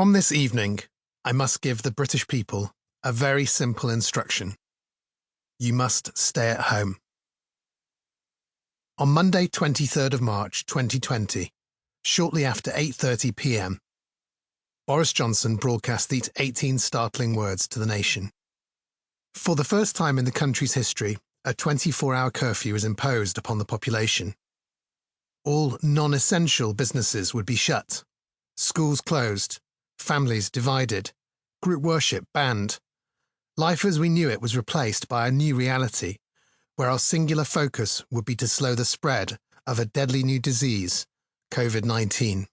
From this evening, I must give the British people a very simple instruction. You must stay at home. On Monday, 23rd of March 2020, shortly after 8:30 p.m, Boris Johnson broadcast these 18 startling words to the nation. For the first time in the country's history, a 24-hour curfew is imposed upon the population. All non-essential businesses would be shut, schools closed, families divided, group worship banned. Life as we knew it was replaced by a new reality, where our singular focus would be to slow the spread of a deadly new disease, COVID-19.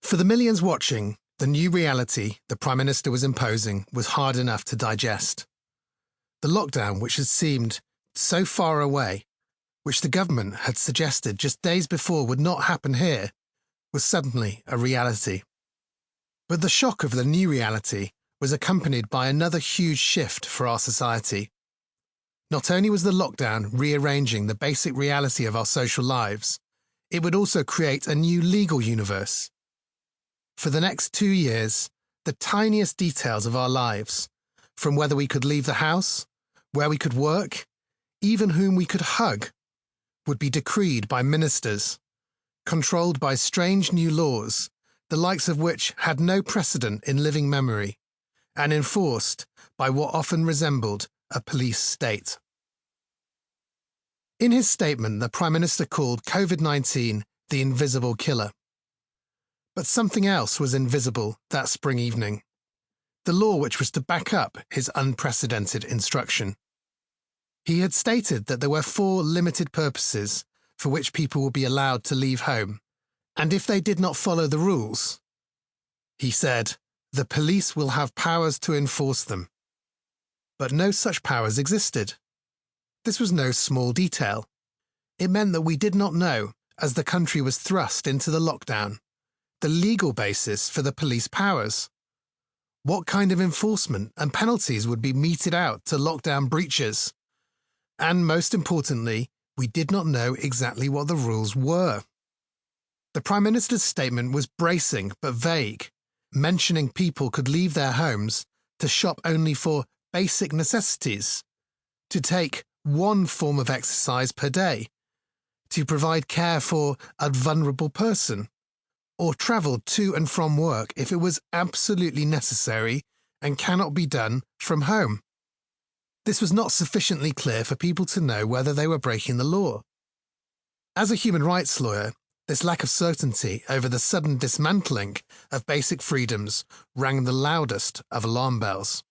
For the millions watching, the new reality the Prime Minister was imposing was hard enough to digest. The lockdown, which had seemed so far away, which the government had suggested just days before would not happen here, was suddenly a reality. But the shock of the new reality was accompanied by another huge shift for our society. Not only was the lockdown rearranging the basic reality of our social lives, it would also create a new legal universe. For the next 2 years, the tiniest details of our lives, from whether we could leave the house, where we could work, even whom we could hug, would be decreed by ministers, controlled by strange new laws, the likes of which had no precedent in living memory, and enforced by what often resembled a police state. In his statement, the Prime Minister called COVID-19 the invisible killer. But something else was invisible that spring evening. The law which was to back up his unprecedented instruction. He had stated that there were 4 limited purposes for which people would be allowed to leave home, and if they did not follow the rules, he said, the police will have powers to enforce them. But no such powers existed. This was no small detail. It meant that we did not know, as the country was thrust into the lockdown, the legal basis for the police powers. What kind of enforcement and penalties would be meted out to lockdown breaches? And most importantly, we did not know exactly what the rules were. The Prime Minister's statement was bracing but vague, mentioning people could leave their homes to shop only for basic necessities, to take 1 form of exercise per day, to provide care for a vulnerable person, or travel to and from work if it was absolutely necessary and cannot be done from home. This was not sufficiently clear for people to know whether they were breaking the law. As a human rights lawyer, this lack of certainty over the sudden dismantling of basic freedoms rang the loudest of alarm bells.